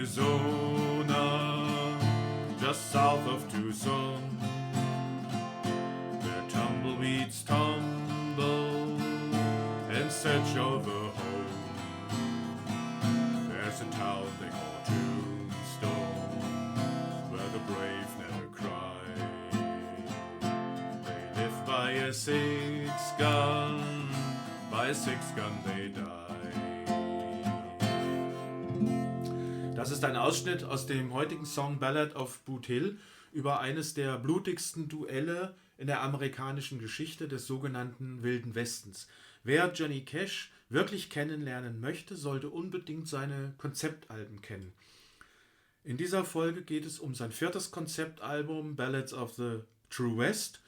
Arizona, just south of Tucson, where tumbleweeds tumble in search of a home. There's a town they call Tombstone, where the brave never cry. They live by a six-gun, they die. Das ist ein Ausschnitt aus dem heutigen Song Ballad of Boot Hill über eines der blutigsten Duelle in der amerikanischen Geschichte des sogenannten Wilden Westens. Wer Johnny Cash wirklich kennenlernen möchte, sollte unbedingt seine Konzeptalben kennen. In dieser Folge geht es um sein viertes Konzeptalbum Ballads of the True West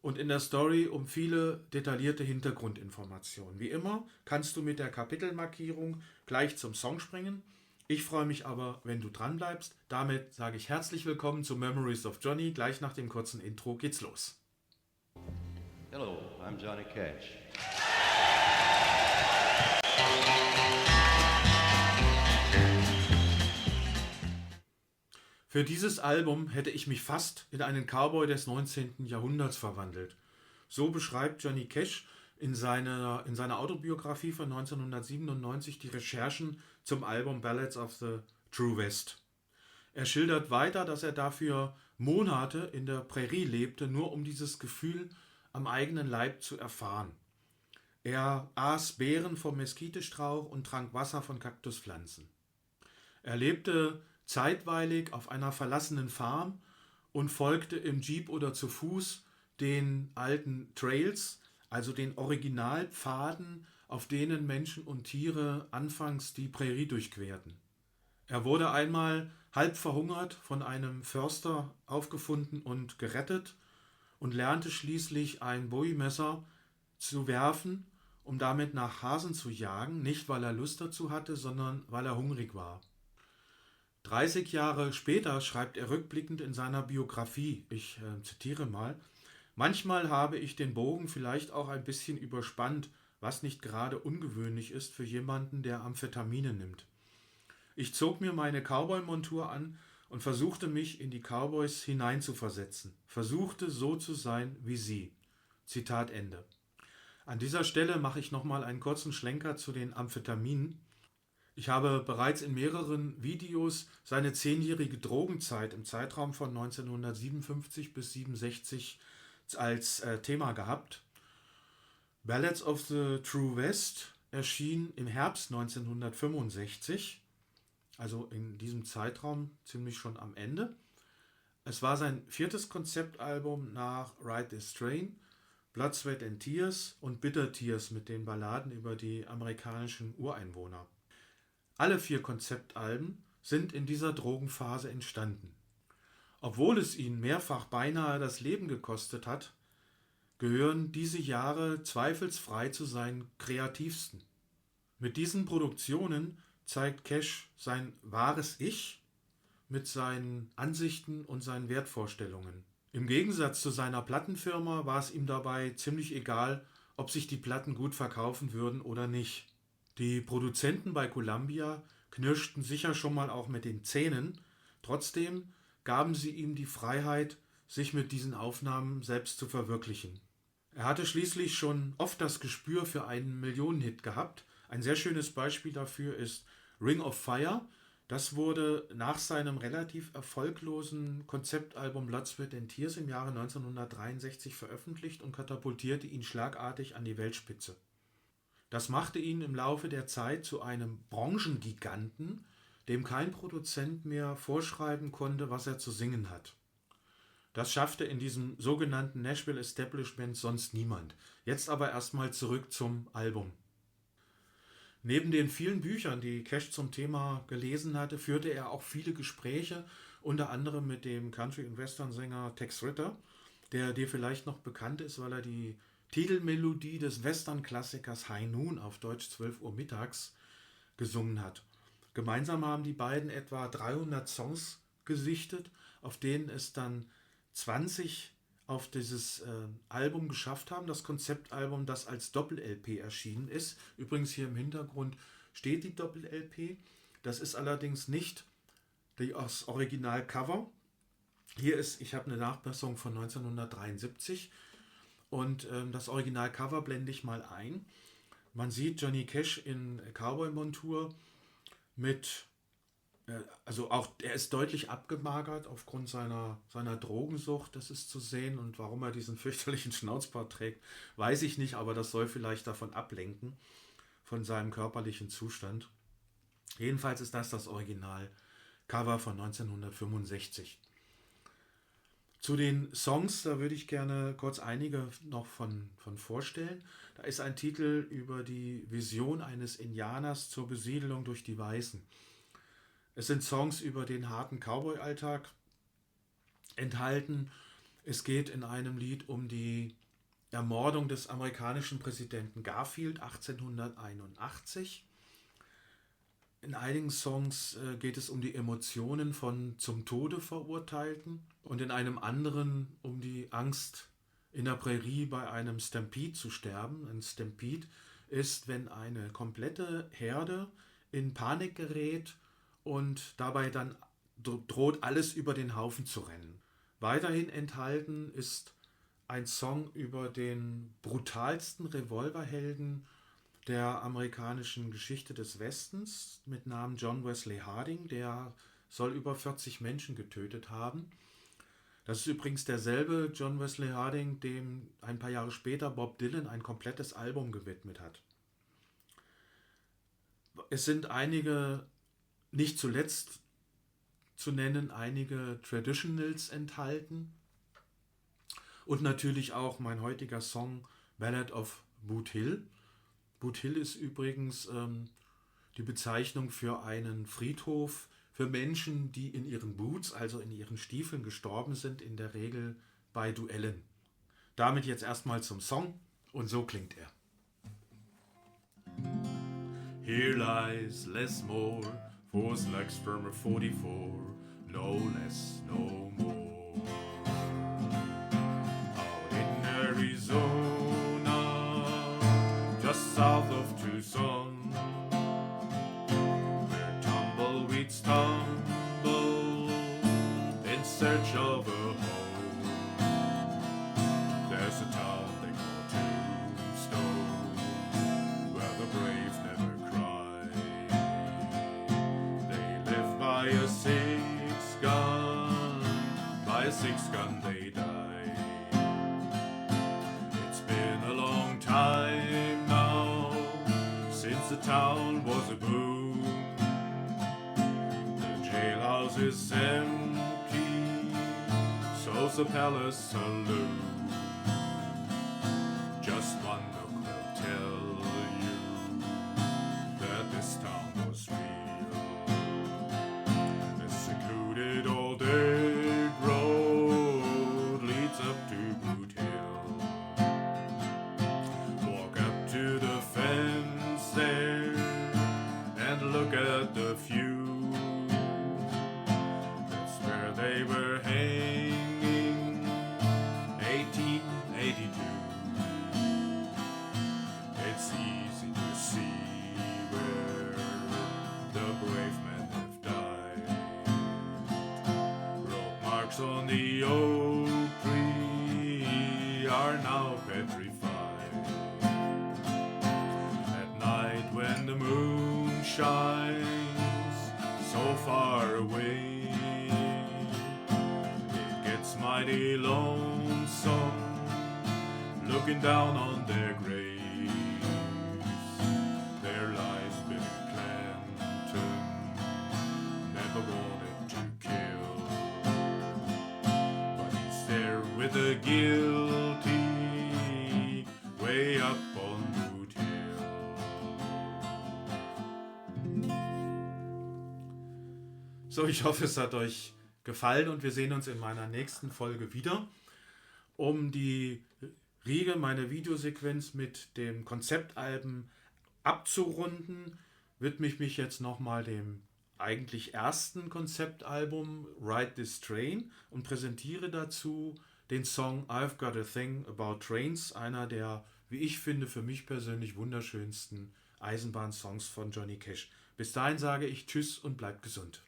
und in der Story um viele detaillierte Hintergrundinformationen. Wie immer kannst du mit der Kapitelmarkierung gleich zum Song springen. Ich freue mich aber, wenn du dran bleibst. Damit sage ich herzlich willkommen zu Memories of Johnny. Gleich nach dem kurzen Intro geht's los. Hello, I'm Johnny Cash. Für dieses Album hätte ich mich fast in einen Cowboy des 19. Jahrhunderts verwandelt. So beschreibt Johnny Cash in seiner Autobiografie von 1997 die Recherchen zum Album Ballads of the True West. Er schildert weiter, dass er dafür Monate in der Prärie lebte, nur um dieses Gefühl am eigenen Leib zu erfahren. Er aß Beeren vom Mesquitestrauch und trank Wasser von Kaktuspflanzen. Er lebte zeitweilig auf einer verlassenen Farm und folgte im Jeep oder zu Fuß den alten Trails, also den Originalpfaden, auf denen Menschen und Tiere anfangs die Prärie durchquerten. Er wurde einmal halb verhungert von einem Förster aufgefunden und gerettet und lernte schließlich ein Bowie-Messer zu werfen, um damit nach Hasen zu jagen, nicht weil er Lust dazu hatte, sondern weil er hungrig war. 30 Jahre später schreibt er rückblickend in seiner Biografie, ich zitiere mal: Manchmal habe ich den Bogen vielleicht auch ein bisschen überspannt, was nicht gerade ungewöhnlich ist für jemanden, der Amphetamine nimmt. Ich zog mir meine Cowboy-Montur an und versuchte mich in die Cowboys hineinzuversetzen, versuchte so zu sein wie sie. Zitat Ende. An dieser Stelle mache ich nochmal einen kurzen Schlenker zu den Amphetaminen. Ich habe bereits in mehreren Videos seine 10-jährige Drogenzeit im Zeitraum von 1957 bis 1967 als Thema gehabt. Ballads of the True West erschien im Herbst 1965, also in diesem Zeitraum ziemlich schon am Ende. Es war sein viertes Konzeptalbum nach Ride This Train, Blood, Sweat and Tears und Bitter Tears mit den Balladen über die amerikanischen Ureinwohner. Alle 4 Konzeptalben sind in dieser Drogenphase entstanden. Obwohl es ihn mehrfach beinahe das Leben gekostet hat, gehören diese Jahre zweifelsfrei zu seinen kreativsten. Mit diesen Produktionen zeigt Cash sein wahres Ich mit seinen Ansichten und seinen Wertvorstellungen. Im Gegensatz zu seiner Plattenfirma war es ihm dabei ziemlich egal, ob sich die Platten gut verkaufen würden oder nicht. Die Produzenten bei Columbia knirschten sicher schon mal auch mit den Zähnen, trotzdem gaben sie ihm die Freiheit, sich mit diesen Aufnahmen selbst zu verwirklichen. Er hatte schließlich schon oft das Gespür für einen Millionenhit gehabt. Ein sehr schönes Beispiel dafür ist Ring of Fire. Das wurde nach seinem relativ erfolglosen Konzeptalbum Blood, Sweat and Tears im Jahre 1963 veröffentlicht und katapultierte ihn schlagartig an die Weltspitze. Das machte ihn im Laufe der Zeit zu einem Branchengiganten, dem kein Produzent mehr vorschreiben konnte, was er zu singen hat. Das schaffte in diesem sogenannten Nashville Establishment sonst niemand. Jetzt aber erstmal zurück zum Album. Neben den vielen Büchern, die Cash zum Thema gelesen hatte, führte er auch viele Gespräche, unter anderem mit dem Country- und Western-Sänger Tex Ritter, der dir vielleicht noch bekannt ist, weil er die Titelmelodie des Western-Klassikers High Noon auf Deutsch 12 Uhr mittags gesungen hat. Gemeinsam haben die beiden etwa 300 Songs gesichtet, auf denen es dann 20 auf dieses Album geschafft haben, das Konzeptalbum, das als Doppel-LP erschienen ist. Übrigens hier im Hintergrund steht die Doppel-LP. Das ist allerdings nicht das Originalcover. Hier ist, ich habe eine Nachbesserung von 1973 und das Originalcover blende ich mal ein. Man sieht Johnny Cash in Cowboy-Montur mit, also auch, er ist deutlich abgemagert aufgrund seiner Drogensucht, das ist zu sehen, und warum er diesen fürchterlichen Schnauzbart trägt, weiß ich nicht, aber das soll vielleicht davon ablenken, von seinem körperlichen Zustand. Jedenfalls ist das Original-Cover von 1965. Zu den Songs, da würde ich gerne kurz einige noch von vorstellen. Da ist ein Titel über die Vision eines Indianers zur Besiedelung durch die Weißen. Es sind Songs über den harten Cowboy-Alltag enthalten. Es geht in einem Lied um die Ermordung des amerikanischen Präsidenten Garfield 1881. In einigen Songs geht es um die Emotionen von zum Tode Verurteilten und in einem anderen um die Angst, in der Prärie bei einem Stampede zu sterben. Ein Stampede ist, wenn eine komplette Herde in Panik gerät und dabei dann droht, alles über den Haufen zu rennen. Weiterhin enthalten ist ein Song über den brutalsten Revolverhelden der amerikanischen Geschichte des Westens mit Namen John Wesley Harding. Der soll über 40 Menschen getötet haben. Das ist übrigens derselbe John Wesley Harding, dem ein paar Jahre später Bob Dylan ein komplettes Album gewidmet hat. Es sind einige, nicht zuletzt zu nennen, einige Traditionals enthalten. Und natürlich auch mein heutiger Song Ballad of Boot Hill. Boot Hill ist übrigens die Bezeichnung für einen Friedhof für Menschen, die in ihren Boots, also in ihren Stiefeln, gestorben sind, in der Regel bei Duellen. Damit jetzt erstmal zum Song, und so klingt er. Here lies Les Moore, 4 slugs from a 44, no less, no more. Out in Arizona, just south of Tucson, where tumbleweeds tumble in search of a home. There's a town they call Tombstone, where the brave never cry. They live by a six-gun they die. It's been a long time now since the town was a boom. The jailhouse is empty, so's the palace saloon. Just one look will tell you that this town was real. A secluded old dirt road leads up to Boot Hill. Walk up to the fence there and look at the few. That's where they were hanging, 1882. It's easy to see where the brave men have died. Road marks on the oak tree are now petrified. At night when the moon shines so far away, it gets mighty lonesome looking down on their graves. There lies Billy Clanton, never wanted to kill, but he's there with the guilty way up on Boot Hill. So, ich hoffe, es hat euch gefallen und wir sehen uns in meiner nächsten Folge wieder, um die Riege meiner Videosequenz mit dem Konzeptalben abzurunden, widme ich mich jetzt nochmal dem eigentlich ersten Konzeptalbum Ride This Train und präsentiere dazu den Song I've Got a Thing About Trains, einer der, wie ich finde, für mich persönlich wunderschönsten Eisenbahnsongs von Johnny Cash. Bis dahin sage ich Tschüss und bleibt gesund.